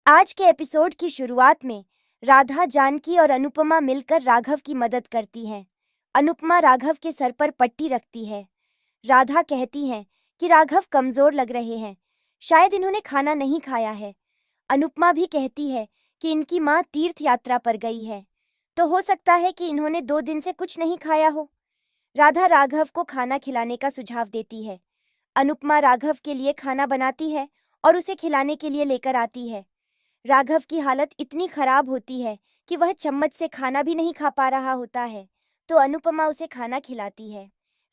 आज के एपिसोड की शुरुआत में राधा, जानकी और अनुपमा मिलकर राघव की मदद करती हैं। अनुपमा राघव के सर पर पट्टी रखती है। राधा कहती है कि राघव कमजोर लग रहे हैं, शायद इन्होंने खाना नहीं खाया है। अनुपमा भी कहती है कि इनकी माँ तीर्थ यात्रा पर गई है, तो हो सकता है कि इन्होंने 2 दिन से कुछ नहीं खाया हो। राधा राघव को खाना खिलाने का सुझाव देती है। अनुपमा राघव के लिए खाना बनाती है और उसे खिलाने के लिए लेकर आती है। राघव की हालत इतनी खराब होती है कि वह चम्मच से खाना भी नहीं खा पा रहा होता है, तो अनुपमा उसे खाना खिलाती है।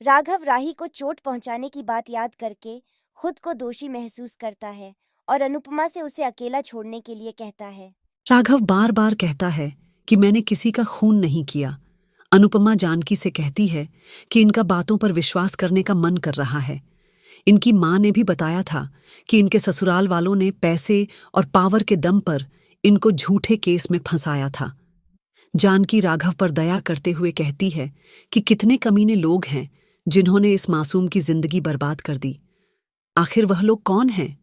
राघव राही को चोट पहुंचाने की बात याद करके खुद को दोषी महसूस करता है और अनुपमा से उसे अकेला छोड़ने के लिए कहता है। राघव बार बार कहता है कि मैंने किसी का खून नहीं किया। अनुपमा जानकी से कहती है कि इनका बातों पर विश्वास करने का मन कर रहा है। इनकी माँ ने भी बताया था कि इनके ससुराल वालों ने पैसे और पावर के दम पर इनको झूठे केस में फंसाया था। जानकी राघव पर दया करते हुए कहती है कि कितने कमीने लोग हैं जिन्होंने इस मासूम की जिंदगी बर्बाद कर दी। आखिर वह लोग कौन हैं?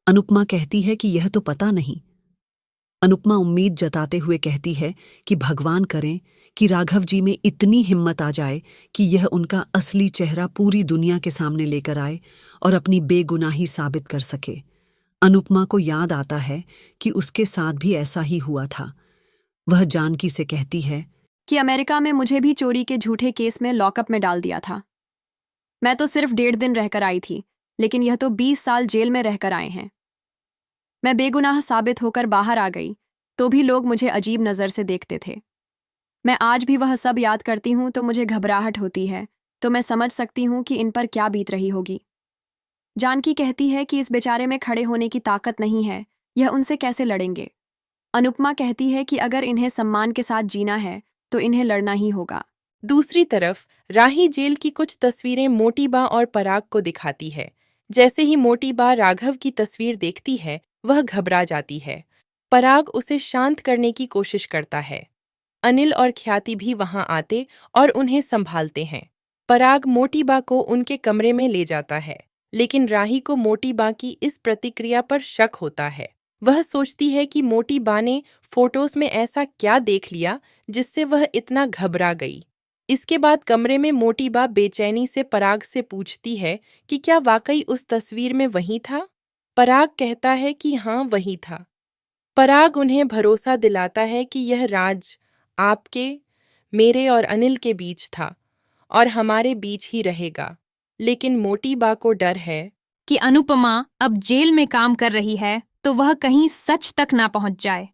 अनुपमा कहती है कि यह तो पता नहीं। अनुपमा उम्मीद जताते हुए कहती है कि भगवान करें कि राघव जी में इतनी हिम्मत आ जाए कि यह उनका असली चेहरा पूरी दुनिया के सामने लेकर आए और अपनी बेगुनाही साबित कर सके। अनुपमा को याद आता है कि उसके साथ भी ऐसा ही हुआ था। वह जानकी से कहती है कि अमेरिका में मुझे भी चोरी के झूठे केस में लॉकअप में डाल दिया था। मैं तो सिर्फ 1.5 दिन रहकर आई थी, लेकिन यह तो 20 साल जेल में रहकर आए हैं। मैं बेगुनाह साबित होकर बाहर आ गई, तो भी लोग मुझे अजीब नज़र से देखते थे। मैं आज भी वह सब याद करती हूँ तो मुझे घबराहट होती है, तो मैं समझ सकती हूँ कि इन पर क्या बीत रही होगी। जानकी कहती है कि इस बेचारे में खड़े होने की ताकत नहीं है, यह उनसे कैसे लड़ेंगे। अनुपमा कहती है कि अगर इन्हें सम्मान के साथ जीना है तो इन्हें लड़ना ही होगा। दूसरी तरफ राही जेल की कुछ तस्वीरें मोटी बा और पराग को दिखाती है। जैसे ही मोटी बा राघव की तस्वीर देखती है, वह घबरा जाती है। पराग उसे शांत करने की कोशिश करता है। अनिल और ख्याति भी वहां आते और उन्हें संभालते हैं। पराग मोटी बा को उनके कमरे में ले जाता है, लेकिन राही को मोटी बा की इस प्रतिक्रिया पर शक होता है। वह सोचती है कि मोटी बा ने फोटोज में ऐसा क्या देख लिया जिससे वह इतना घबरा गई। इसके बाद कमरे में मोटी बा बेचैनी से पराग से पूछती है कि क्या वाकई उस तस्वीर में वही था। पराग कहता है कि हाँ, वही था। पराग उन्हें भरोसा दिलाता है कि यह राज आपके, मेरे और अनिल के बीच था और हमारे बीच ही रहेगा। लेकिन मोटी बा को डर है कि अनुपमा अब जेल में काम कर रही है तो वह कहीं सच तक ना पहुंच जाए।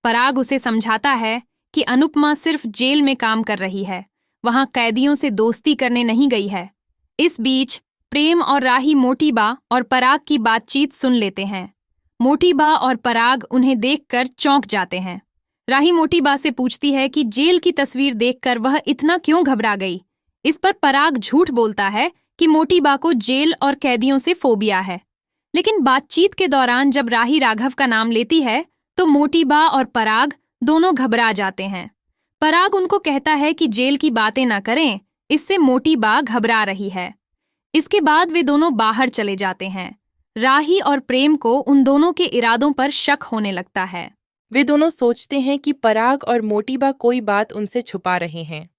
पराग उसे समझाता है कि अनुपमा सिर्फ जेल में काम कर रही है, वहां कैदियों से दोस्ती करने नहीं गई है। इस बीच प्रेम और राही मोटीबा और पराग की बातचीत सुन लेते हैं। मोटीबा और पराग उन्हें देखकर चौंक जाते हैं। राही मोटीबा से पूछती है कि जेल की तस्वीर देखकर वह इतना क्यों घबरा गई। इस पर पराग झूठ बोलता है कि मोटीबा को जेल और कैदियों से फोबिया है। लेकिन बातचीत के दौरान जब राही राघव का नाम लेती है तो मोटीबा और पराग दोनों घबरा जाते हैं। पराग उनको कहता है कि जेल की बातें न करें, इससे मोटीबा घबरा रही है। इसके बाद वे दोनों बाहर चले जाते हैं। राही और प्रेम को उन दोनों के इरादों पर शक होने लगता है। वे दोनों सोचते हैं कि पराग और मोटीबा कोई बात उनसे छुपा रहे हैं।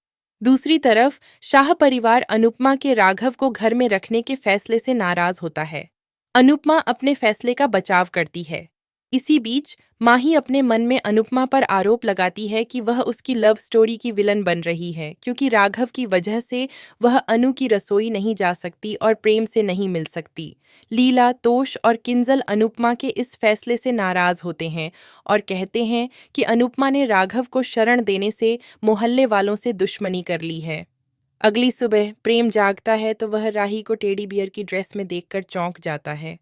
दूसरी तरफ शाह परिवार अनुपमा के राघव को घर में रखने के फैसले से नाराज होता है। अनुपमा अपने फैसले का बचाव करती है। इसी बीच माही अपने मन में अनुपमा पर आरोप लगाती है कि वह उसकी लव स्टोरी की विलन बन रही है, क्योंकि राघव की वजह से वह अनु की रसोई नहीं जा सकती और प्रेम से नहीं मिल सकती। लीला, तोष और किंजल अनुपमा के इस फैसले से नाराज होते हैं और कहते हैं कि अनुपमा ने राघव को शरण देने से मोहल्ले वालों से दुश्मनी कर ली है। अगली सुबह प्रेम जागता है तो वह राही को टेडी बियर की ड्रेस में देखकर चौंक जाता है।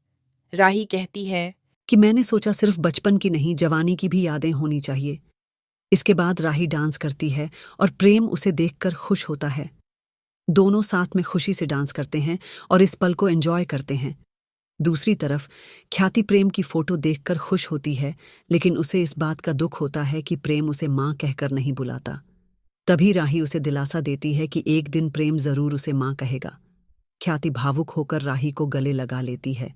राही कहती है कि मैंने सोचा सिर्फ बचपन की नहीं, जवानी की भी यादें होनी चाहिए। इसके बाद राही डांस करती है और प्रेम उसे देखकर खुश होता है। दोनों साथ में खुशी से डांस करते हैं और इस पल को एंजॉय करते हैं। दूसरी तरफ ख्याति प्रेम की फोटो देखकर खुश होती है, लेकिन उसे इस बात का दुख होता है कि प्रेम उसे माँ कहकर नहीं बुलाता। तभी राही उसे दिलासा देती है कि एक दिन प्रेम जरूर उसे माँ कहेगा। ख्याति भावुक होकर राही को गले लगा लेती है।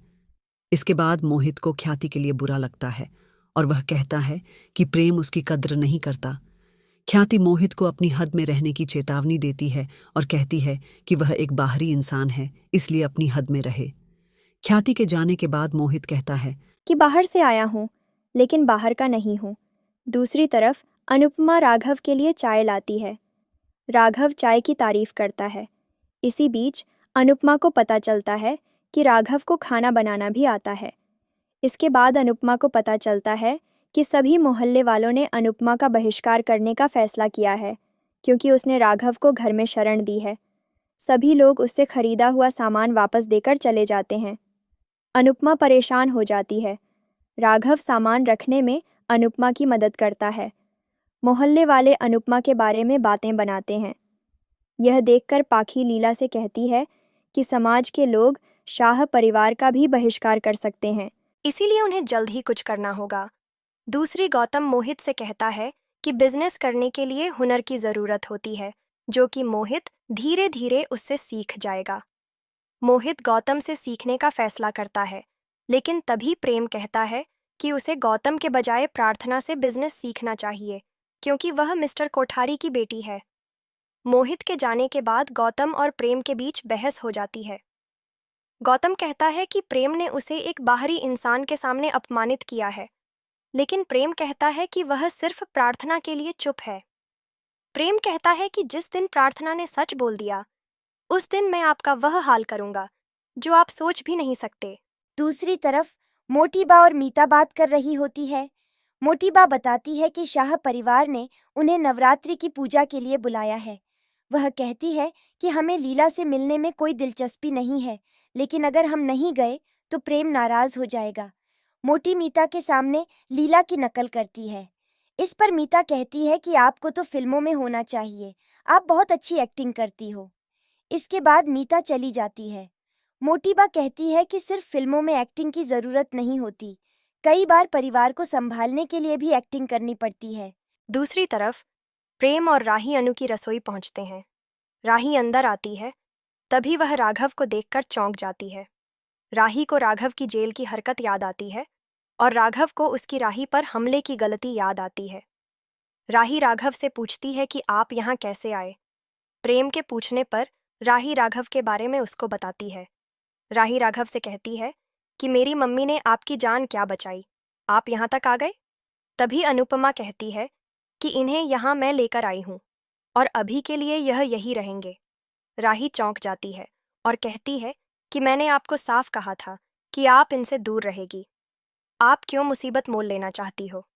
इसके बाद मोहित को ख्याति के लिए बुरा लगता है और वह कहता है कि प्रेम उसकी कद्र नहीं करता। ख्याति मोहित को अपनी हद में रहने की चेतावनी देती है और कहती है कि वह एक बाहरी इंसान है, इसलिए अपनी हद में रहे। ख्याति के जाने के बाद मोहित कहता है कि बाहर से आया हूँ, लेकिन बाहर का नहीं हूँ। दूसरी तरफ अनुपमा राघव के लिए चाय लाती है। राघव चाय की तारीफ करता है। इसी बीच अनुपमा को पता चलता है कि राघव को खाना बनाना भी आता है। इसके बाद अनुपमा को पता चलता है कि सभी मोहल्ले वालों ने अनुपमा का बहिष्कार करने का फैसला किया है, क्योंकि उसने राघव को घर में शरण दी है। सभी लोग उससे खरीदा हुआ सामान वापस देकर चले जाते हैं। अनुपमा परेशान हो जाती है। राघव सामान रखने में अनुपमा की मदद करता है। मोहल्ले वाले अनुपमा के बारे में बातें बनाते हैं। यह देखकर पाखी लीला से कहती है कि समाज के लोग शाह परिवार का भी बहिष्कार कर सकते हैं, इसीलिए उन्हें जल्द ही कुछ करना होगा। दूसरी गौतम मोहित से कहता है कि बिजनेस करने के लिए हुनर की ज़रूरत होती है, जो कि मोहित धीरे धीरे उससे सीख जाएगा। मोहित गौतम से सीखने का फैसला करता है, लेकिन तभी प्रेम कहता है कि उसे गौतम के बजाय प्रार्थना से बिजनेस सीखना चाहिए, क्योंकि वह मिस्टर कोठारी की बेटी है। मोहित के जाने के बाद गौतम और प्रेम के बीच बहस हो जाती है। गौतम कहता है कि प्रेम ने उसे एक बाहरी इंसान के सामने अपमानित किया है, लेकिन प्रेम कहता है कि वह सिर्फ प्रार्थना के लिए चुप है। प्रेम कहता है कि जिस दिन प्रार्थना ने सच बोल दिया, उस दिन मैं आपका वह हाल करूंगा जो आप सोच भी नहीं सकते। दूसरी तरफ मोटीबा और मीता बात कर रही होती है। मोटीबा बताती है कि शाह परिवार ने उन्हें नवरात्रि की पूजा के लिए बुलाया है। वह कहती है कि हमें लीला से मिलने में कोई दिलचस्पी नहीं है, लेकिन अगर हम नहीं गए तो प्रेम नाराज हो जाएगा। मोटी मीता के सामने लीला की नकल करती है। इस पर मीता कहती है कि आपको तो फिल्मों में होना चाहिए, आप बहुत अच्छी एक्टिंग करती हो। इसके बाद मीता चली जाती है। मोटीबा कहती है कि सिर्फ फिल्मों में एक्टिंग की ज़रूरत नहीं होती, कई बार परिवार को संभालने के लिए भी एक्टिंग करनी पड़ती है। दूसरी तरफ प्रेम और राही अनु की रसोई पहुंचते हैं। राही अंदर आती है, तभी वह राघव को देखकर चौंक जाती है। राही को राघव की जेल की हरकत याद आती है और राघव को उसकी राही पर हमले की गलती याद आती है। राही राघव से पूछती है कि आप यहाँ कैसे आए। प्रेम के पूछने पर राही राघव के बारे में उसको बताती है। राही राघव से कहती है कि मेरी मम्मी ने आपकी जान क्या बचाई, आप यहाँ तक आ गए। तभी अनुपमा कहती है कि इन्हें यहाँ मैं लेकर आई हूँ और अभी के लिए यह यही रहेंगे। राही चौंक जाती है और कहती है कि मैंने आपको साफ कहा था कि आप इनसे दूर रहेगी, आप क्यों मुसीबत मोल लेना चाहती हो।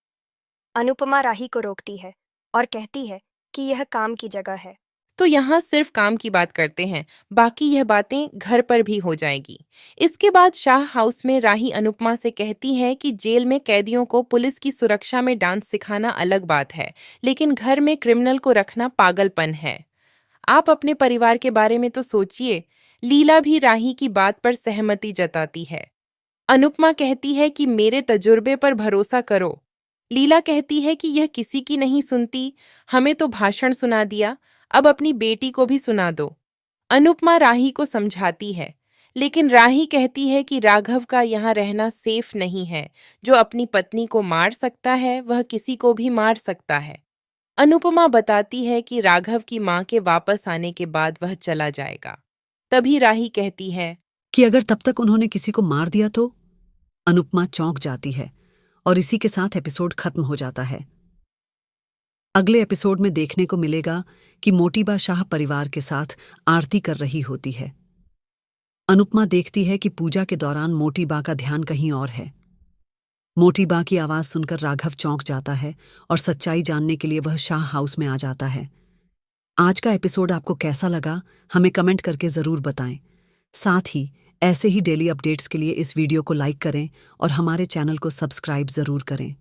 अनुपमा राही को रोकती है और कहती है कि यह काम की जगह है। तो यहाँ सिर्फ काम की बात करते हैं, बाकी यह बातें घर पर भी हो जाएगी। इसके बाद शाह हाउस में राही अनुपमा से कहती है कि जेल में कैदियों को पुलिस की सुरक्षा में डांस सिखाना अलग बात है, लेकिन घर में क्रिमिनल को रखना पागलपन है। आप अपने परिवार के बारे में तो सोचिए। लीला भी राही की बात पर सहमति जताती है। अनुपमा कहती है कि मेरे तजुर्बे पर भरोसा करो। लीला कहती है कि यह किसी की नहीं सुनती, हमें तो भाषण सुना दिया, अब अपनी बेटी को भी सुना दो। अनुपमा राही को समझाती है, लेकिन राही कहती है कि राघव का यहाँ रहना सेफ नहीं है। जो अपनी पत्नी को मार सकता है वह किसी को भी मार सकता है। अनुपमा बताती है कि राघव की माँ के वापस आने के बाद वह चला जाएगा। तभी राही कहती है कि अगर तब तक उन्होंने किसी को मार दिया तो। अनुपमा चौंक जाती है और इसी के साथ एपिसोड खत्म हो जाता है। अगले एपिसोड में देखने को मिलेगा कि मोटीबा शाह परिवार के साथ आरती कर रही होती है। अनुपमा देखती है कि पूजा के दौरान मोटीबा का ध्यान कहीं और है। मोटीबा की आवाज सुनकर राघव चौंक जाता है और सच्चाई जानने के लिए वह शाह हाउस में आ जाता है। आज का एपिसोड आपको कैसा लगा हमें कमेंट करके ज़रूर बताएं। साथ ही ऐसे ही डेली अपडेट्स के लिए इस वीडियो को लाइक करें और हमारे चैनल को सब्सक्राइब ज़रूर करें।